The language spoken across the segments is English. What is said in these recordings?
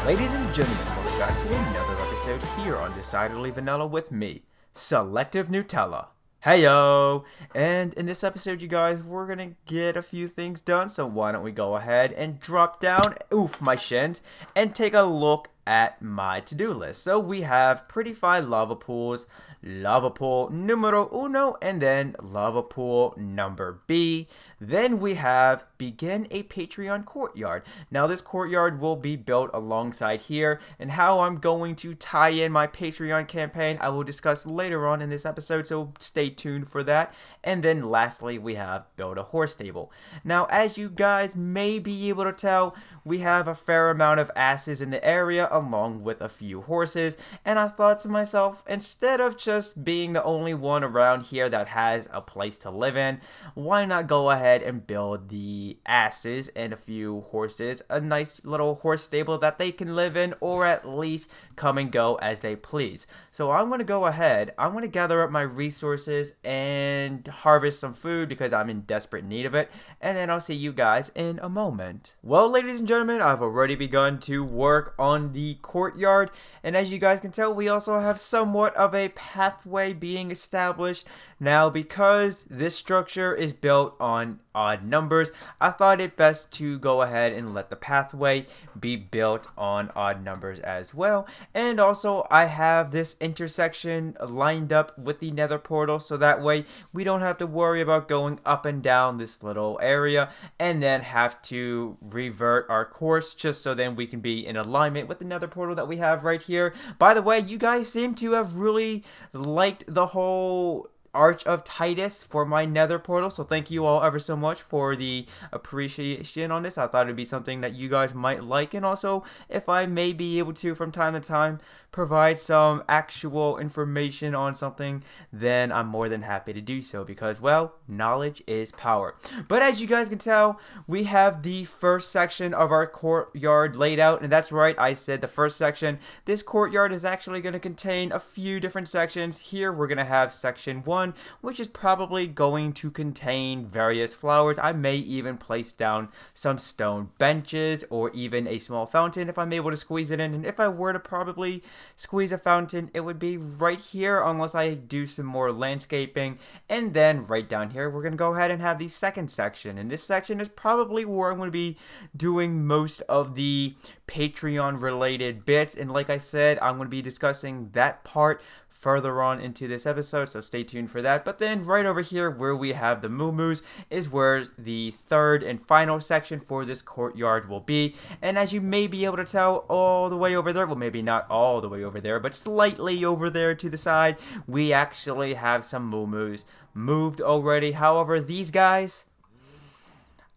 Ladies and gentlemen, welcome back to another episode here on Decidedly Vanilla with me, Selective Nutella. Heyo! And in this episode, you guys, we're gonna get a few things done, so why don't we go ahead and drop down, oof, my shins, and take a look at my to-do list. So we have prettify lava pools, lava pool numero uno, and then lava pool number B. Then we have begin a Patreon courtyard. Now this courtyard will be built alongside here, and how I'm going to tie in my Patreon campaign I will discuss later on in this episode, so stay tuned for that. And then lastly we have build a horse stable. Now as you guys may be able to tell, we have a fair amount of asses in the area along with a few horses, and I thought to myself, instead of just being the only one around here that has a place to live in, why not go ahead and build the asses and a few horses a nice little horse stable that they can live in, or at least come and go as they please. So I'm going to go ahead, I'm going to gather up my resources and harvest some food because I'm in desperate need of it, and then I'll see you guys in a moment. Well, ladies and gentlemen, I've already begun to work on the courtyard, and as you guys can tell, we also have somewhat of a pathway being established. Now, because this structure is built on odd numbers, I thought it best to go ahead and let the pathway be built on odd numbers as well. And also, I have this intersection lined up with the nether portal, so that way we don't have to worry about going up and down this little area and then have to revert our course, just so then we can be in alignment with the nether portal that we have right here. By the way, you guys seem to have really liked the whole Arch of Titus for my nether portal, so thank you all ever so much for the appreciation on this. I thought it'd be something that you guys might like, and also if I may be able to from time to time provide some actual information on something, then I'm more than happy to do so, because, well, knowledge is power. But as you guys can tell, we have the first section of our courtyard laid out, and that's right, I said the first section. This courtyard is actually going to contain a few different sections. Here we're going to have section 1, which is probably going to contain various flowers. I may even place down some stone benches or even a small fountain if I'm able to squeeze it in. And if I were to probably squeeze a fountain, it would be right here unless I do some more landscaping. And then right down here, we're going to go ahead and have the second section. And this section is probably where I'm going to be doing most of the Patreon related bits. And like I said, I'm going to be discussing that part further on into this episode, so stay tuned for that. But then right over here where we have the moo-moos is where the third and final section for this courtyard will be. And as you may be able to tell, all the way over there, well, maybe not all the way over there, but slightly over there to the side, we actually have some moo-moos moved already. However, these guys,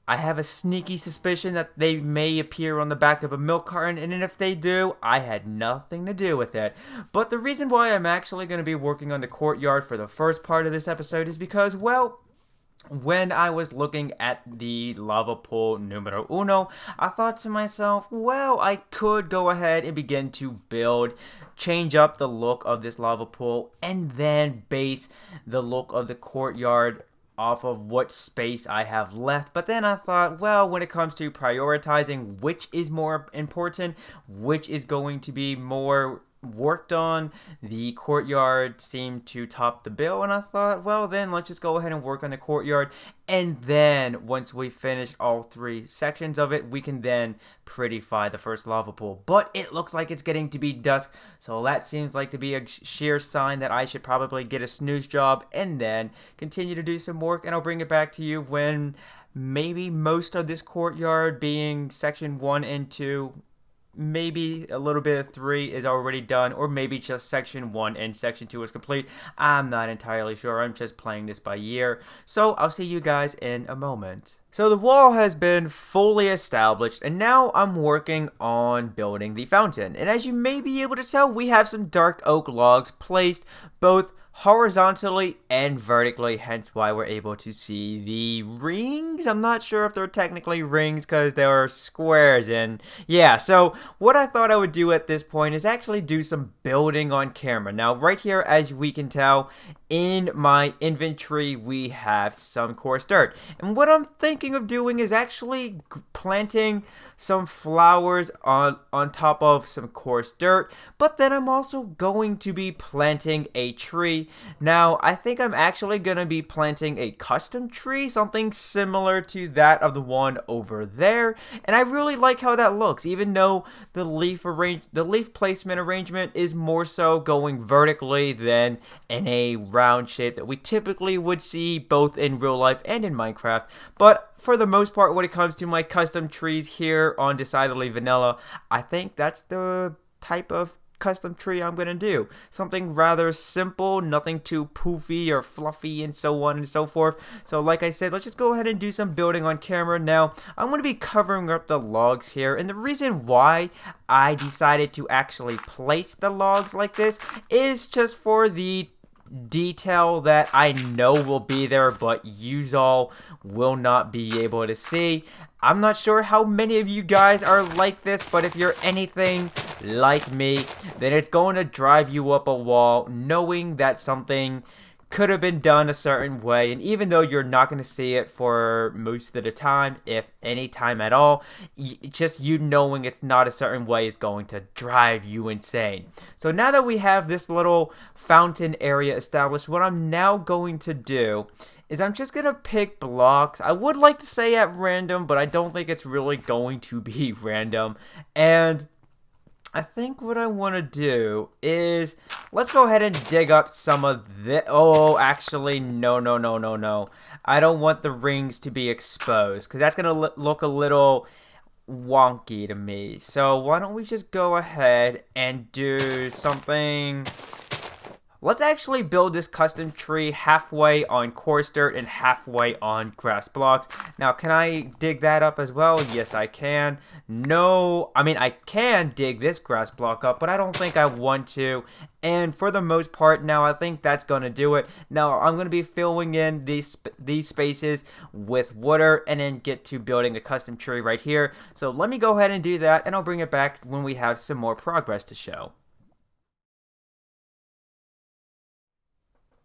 I have a sneaky suspicion that they may appear on the back of a milk carton, and if they do, I had nothing to do with it. But the reason why I'm actually going to be working on the courtyard for the first part of this episode is because, well, when I was looking at the lava pool numero uno, I thought to myself, well, I could go ahead and begin to change up the look of this lava pool, and then base the look of the courtyard off of what space I have left. But then I thought, well, when it comes to prioritizing which is more important, which is going to be more worked on, the courtyard seemed to top the bill, and I thought, well, then let's just go ahead and work on the courtyard, and then once we finish all 3 sections of it, we can then prettify the first lava pool. But it looks like it's getting to be dusk, so that seems like to be a sheer sign that I should probably get a snooze job and then continue to do some work, and I'll bring it back to you when maybe most of this courtyard, being section 1 and 2, maybe a little bit of 3 is already done, or maybe just section 1 and section 2 is complete. I'm not entirely sure. I'm just playing this by ear. So I'll see you guys in a moment. So the wall has been fully established, and now I'm working on building the fountain. And as you may be able to tell, we have some dark oak logs placed both horizontally and vertically, hence why we're able to see the rings. I'm not sure if they're technically rings because they are squares, and yeah, so what I thought I would do at this point is actually do some building on camera. Now right here, as we can tell, in my inventory we have some coarse dirt, and what I'm thinking of doing is actually planting some flowers on top of some coarse dirt, but then I'm also going to be planting a tree. Now, I think I'm actually going to be planting a custom tree, something similar to that of the one over there, and I really like how that looks, even though the leaf placement arrangement is more so going vertically than in a round shape that we typically would see both in real life and in Minecraft. But for the most part, when it comes to my custom trees here on Decidedly Vanilla, I think that's the type of custom tree I'm gonna do. Something rather simple, nothing too poofy or fluffy and so on and so forth. So like I said, let's just go ahead and do some building on camera. Now, I'm gonna be covering up the logs here, and the reason why I decided to actually place the logs like this is just for the detail that I know will be there, but yous all will not be able to see. I'm not sure how many of you guys are like this, but if you're anything like me, then it's going to drive you up a wall knowing that something could have been done a certain way, and even though you're not going to see it for most of the time, if any time at all, just you knowing it's not a certain way is going to drive you insane. So now that we have this little fountain area established, what I'm now going to do is I'm just going to pick blocks. I would like to say at random, but I don't think it's really going to be random. And I think what I want to do is, let's go ahead and dig up some of this. Oh, actually, no. I don't want the rings to be exposed, because that's going to look a little wonky to me. So why don't we just go ahead and do something. Let's actually build this custom tree halfway on coarse dirt and halfway on grass blocks. Now, can I dig that up as well? Yes, I can. No, I mean, I can dig this grass block up, but I don't think I want to. And for the most part, now I think that's going to do it. Now, I'm going to be filling in these spaces with water and then get to building a custom tree right here. So let me go ahead and do that, and I'll bring it back when we have some more progress to show.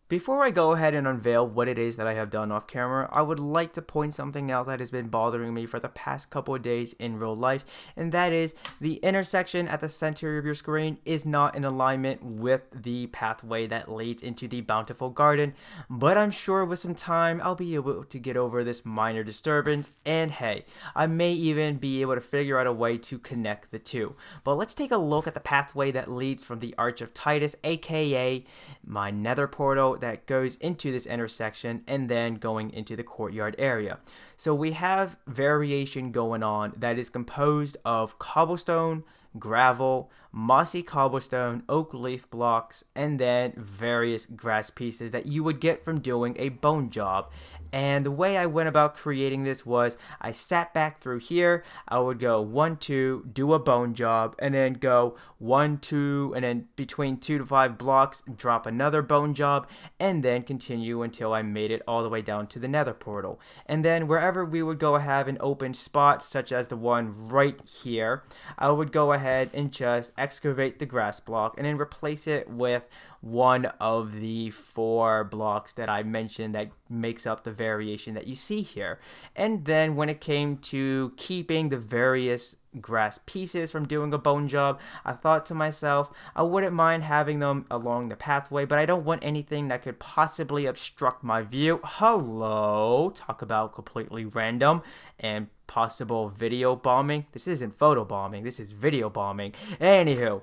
Before I go ahead and unveil what it is that I have done off camera, I would like to point something out that has been bothering me for the past couple of days in real life, and that is the intersection at the center of your screen is not in alignment with the pathway that leads into the bountiful garden, but I'm sure with some time I'll be able to get over this minor disturbance, and hey, I may even be able to figure out a way to connect the two. But let's take a look at the pathway that leads from the Arch of Titus, aka my nether portal, that goes into this intersection and then going into the courtyard area. So we have variation going on that is composed of cobblestone, gravel, mossy cobblestone, oak leaf blocks, and then various grass pieces that you would get from doing a bone job. And the way I went about creating this was I sat back through here. I would go 1, 2, do a bone job, and then go 1, 2, and then between 2 to 5 blocks, drop another bone job, and then continue until I made it all the way down to the nether portal. And then wherever we would go have an open spot, such as the one right here, I would go ahead and just excavate the grass block and then replace it with one of the 4 blocks that I mentioned that makes up the variation that you see here. And then when it came to keeping the various grass pieces from doing a bone job, I thought to myself, I wouldn't mind having them along the pathway, but I don't want anything that could possibly obstruct my view. Hello, talk about completely random and possible video bombing. This isn't photo bombing, this is video bombing. Anywho,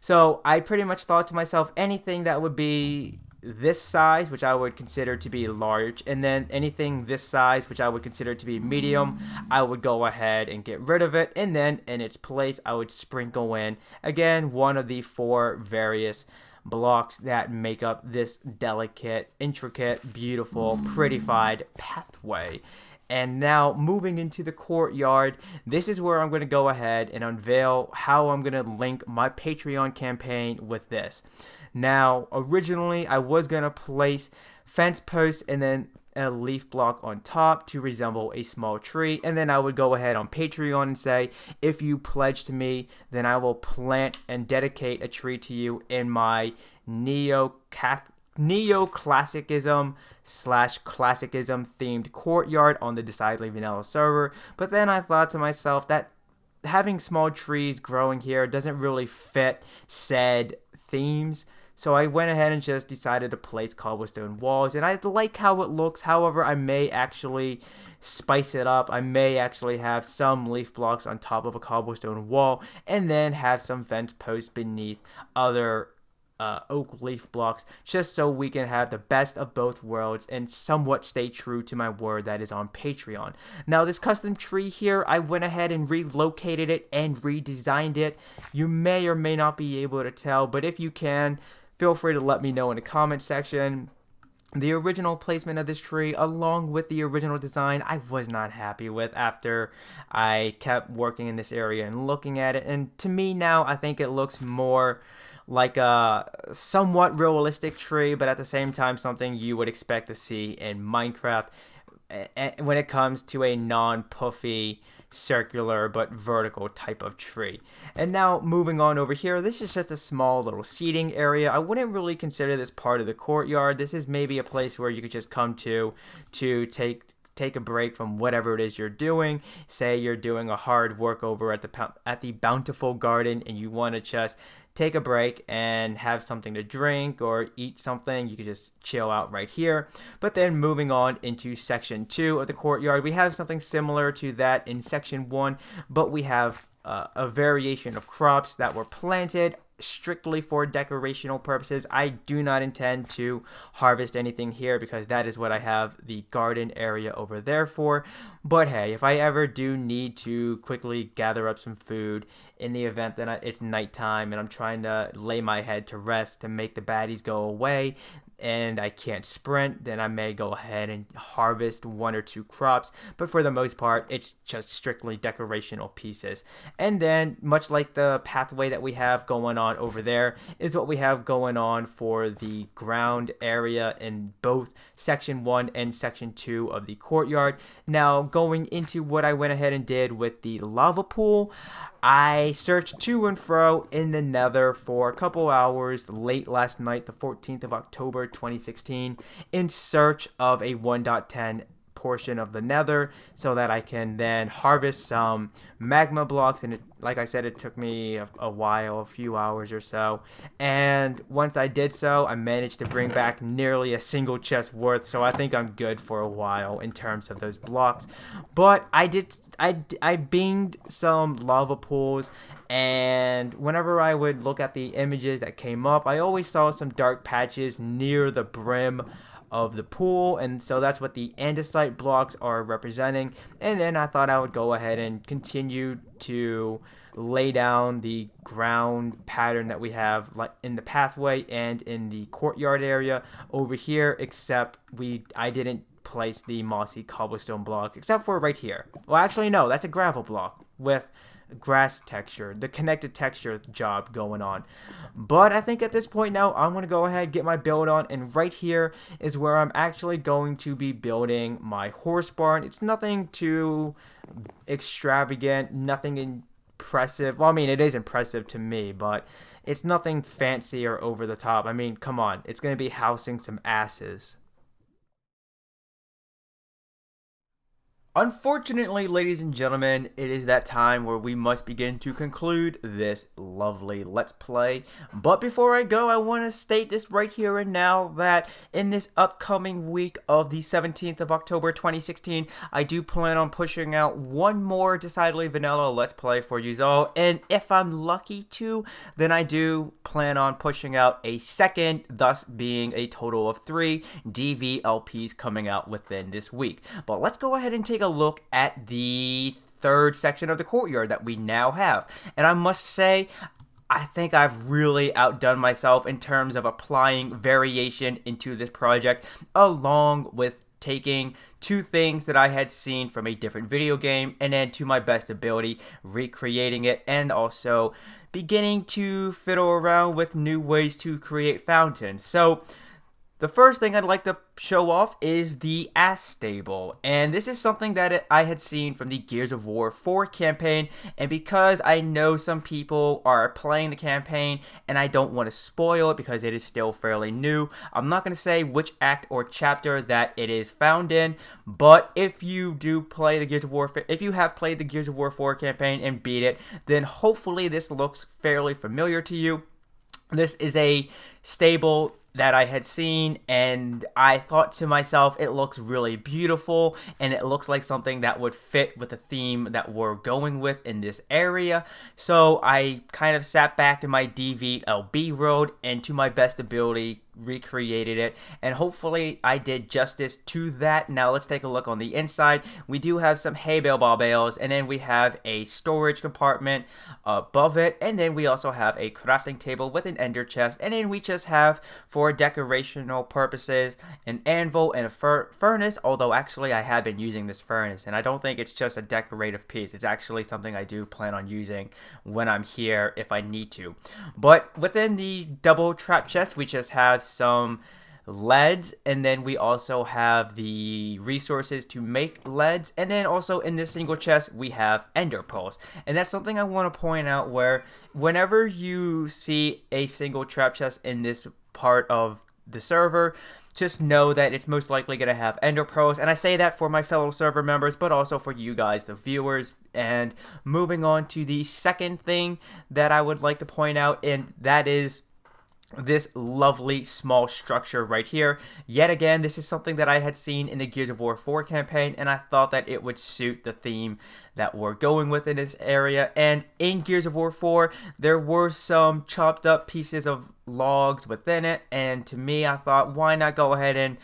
so I pretty much thought to myself, anything that would be this size, which I would consider to be large, and then anything this size, which I would consider to be medium, I would go ahead and get rid of it, and then in its place I would sprinkle in again one of the 4 various blocks that make up this delicate, intricate, beautiful, prettified pathway. And now moving into the courtyard, this is where I'm going to go ahead and unveil how I'm going to link my Patreon campaign with this. Now, originally I was going to place fence posts and then a leaf block on top to resemble a small tree, and then I would go ahead on Patreon and say, if you pledge to me, then I will plant and dedicate a tree to you in my neoclassicism / classicism themed courtyard on the Decidedly Vanilla server. But then I thought to myself that having small trees growing here doesn't really fit said themes. So I went ahead and just decided to place cobblestone walls, and I like how it looks. However, I may actually spice it up. I may actually have some leaf blocks on top of a cobblestone wall, and then have some fence posts beneath other oak leaf blocks, just so we can have the best of both worlds and somewhat stay true to my word that is on Patreon. Now, this custom tree here, I went ahead and relocated it and redesigned it. You may or may not be able to tell, but if you can, feel free to let me know in the comment section. The original placement of this tree, along with the original design, I was not happy with after I kept working in this area and looking at it. And to me now, I think it looks more like a somewhat realistic tree, but at the same time, something you would expect to see in Minecraft when it comes to a non-puffy, circular but vertical type of tree. And now moving on over here, this is just a small little seating area. I wouldn't really consider this part of the courtyard. This is maybe a place where you could just come to take a break from whatever it is you're doing. Say you're doing a hard work over at the bountiful garden and you want to just take a break and have something to drink or eat something. You could just chill out right here. But then moving on into section 2 of the courtyard, we have something similar to that in section 1, but we have a variation of crops that were planted strictly for decorational purposes. I do not intend to harvest anything here because that is what I have the garden area over there for. But hey, if I ever do need to quickly gather up some food in the event that it's nighttime and I'm trying to lay my head to rest to make the baddies go away and I can't sprint, then I may go ahead and harvest 1 or 2 crops, but for the most part it's just strictly decorational pieces. And then much like the pathway that we have going on over there is what we have going on for the ground area in both section 1 and section 2 of the courtyard. Now going into what I went ahead and did with the lava pool, I searched to and fro in the nether for a couple hours late last night, the 14th of October 2016, in search of a 1.10 portion of the nether so that I can then harvest some magma blocks. And like I said, it took me a while, a few hours or so, and once I did so, I managed to bring back nearly a single chest worth, so I think I'm good for a while in terms of those blocks. But I binged some lava pools, and whenever I would look at the images that came up, I always saw some dark patches near the brim of the pool, and so that's what the andesite blocks are representing. And then I thought I would go ahead and continue to lay down the ground pattern that we have like in the pathway and in the courtyard area over here, except I didn't place the mossy cobblestone block except for right here. Well, actually no, that's a gravel block with grass texture, the connected texture job going on. But I think at this point now I'm going to go ahead and get my build on, and right here is where I'm actually going to be building my horse barn. It's nothing too extravagant, nothing impressive. Well, I mean, it is impressive to me, but it's nothing fancy or over the top. I mean, come on, it's going to be housing some asses. Unfortunately, ladies and gentlemen, it is that time where we must begin to conclude this lovely Let's Play. But before I go, I want to state this right here and now that in this upcoming week of the 17th of October 2016, I do plan on pushing out one more Decidedly Vanilla Let's Play for you all. And if I'm lucky to, then I do plan on pushing out a second, thus being a total of 3 DVLPs coming out within this week. But let's go ahead and take a look at the third section of the courtyard that we now have. And I must say, I think I've really outdone myself in terms of applying variation into this project, along with taking 2 things that I had seen from a different video game and then to my best ability recreating it, and also beginning to fiddle around with new ways to create fountains. So The first thing I'd like to show off is the ass stable, and this is something that I had seen from the Gears of War 4 campaign, and because I know some people are playing the campaign and I don't want to spoil it because it is still fairly new, I'm not going to say which act or chapter that it is found in, but if you do play the Gears of War, if you have played the Gears of War 4 campaign and beat it, then hopefully this looks fairly familiar to you. This is a stable that I had seen, and I thought to myself, it looks really beautiful, and it looks like something that would fit with the theme that we're going with in this area. So I kind of sat back in my DVLB world and to my best ability recreated it, and hopefully I did justice to that. Now let's take a look on the inside. We do have some hay bale ball bales, and then we have a storage compartment above it, and then we also have a crafting table with an ender chest, and then we just have, for decorational purposes, an anvil and a furnace, although actually I have been using this furnace, and I don't think it's just a decorative piece. It's actually something I do plan on using when I'm here if I need to. But within the double trap chest, we just have some leads, and then we also have the resources to make leads, and then also in this single chest we have ender pearls. And that's something I want to point out, where whenever you see a single trap chest in this part of the server, just know that it's most likely going to have ender pearls, and I say that for my fellow server members, but also for you guys, the viewers. And moving on to the second thing that I would like to point out, and that is this lovely small structure right here. Yet again, this is something that I had seen in the Gears of War 4 campaign, and I thought that it would suit the theme that we're going with in this area. And in Gears of War 4, there were some chopped up pieces of logs within it, and to me, I thought, why not go ahead and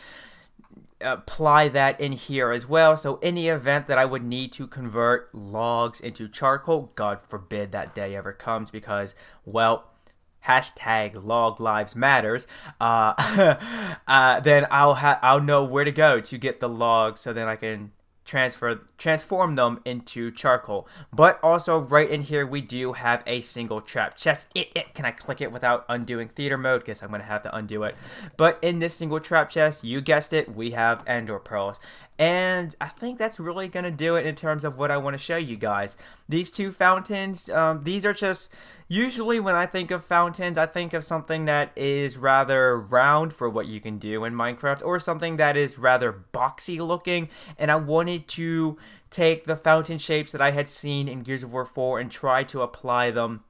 apply that in here as well. So in the event that I would need to convert logs into charcoal, God forbid that day ever comes, because, well, hashtag log lives matters, then I'll know where to go to get the logs, so then I can transform them into charcoal. But also right in here we do have a single trap chest. Can I click it without undoing theater mode? Guess I'm gonna have to undo it. But in this single trap chest, you guessed it, we have ender pearls. And I think that's really gonna do it in terms of what I want to show you guys. These two fountains, these are just, usually when I think of fountains, I think of something that is rather round for what you can do in Minecraft, or something that is rather boxy looking, and I wanted to take the fountain shapes that I had seen in Gears of War 4 and try to apply them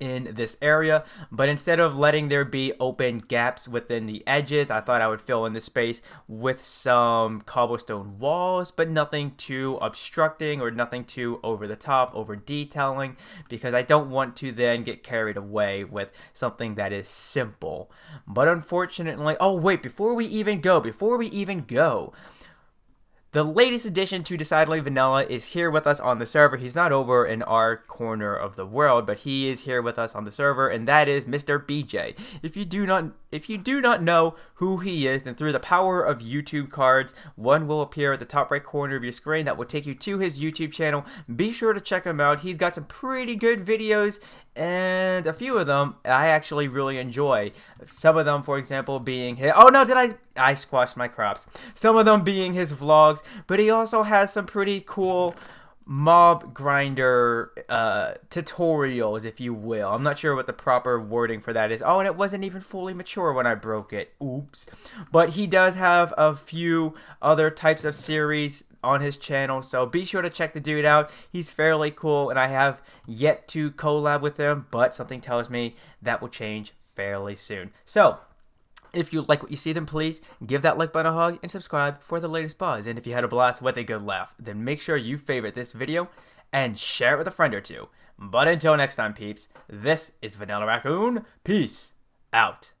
in this area. But instead of letting there be open gaps within the edges, I thought I would fill in the space with some cobblestone walls, but nothing too obstructing or nothing too over the top, over detailing, because I don't want to then get carried away with something that is simple. But unfortunately, oh wait, before we even go, the latest addition to Decidedly Vanilla is here with us on the server. He's not over in our corner of the world, but he is here with us on the server, and that is Mr. BJ. If you do not know who he is, then through the power of YouTube cards, one will appear at the top right corner of your screen that will take you to his YouTube channel. Be sure to check him out. He's got some pretty good videos, and a few of them I actually really enjoy. Some of them, for example, being his, oh no, I squashed my crops. Some of them being his vlogs, but he also has some pretty cool mob grinder tutorials, if you will. I'm not sure what the proper wording for that is. Oh, and it wasn't even fully mature when I broke it. Oops. But he does have a few other types of series on his channel, so be sure to check the dude out. He's fairly cool, and I have yet to collab with him, but something tells me that will change fairly soon. So if you like what you see, then please give that like button a hug and subscribe for the latest buzz. And if you had a blast with a good laugh, then make sure you favorite this video and share it with a friend or two. But until next time, peeps, this is Vanillaraccoon. Peace out.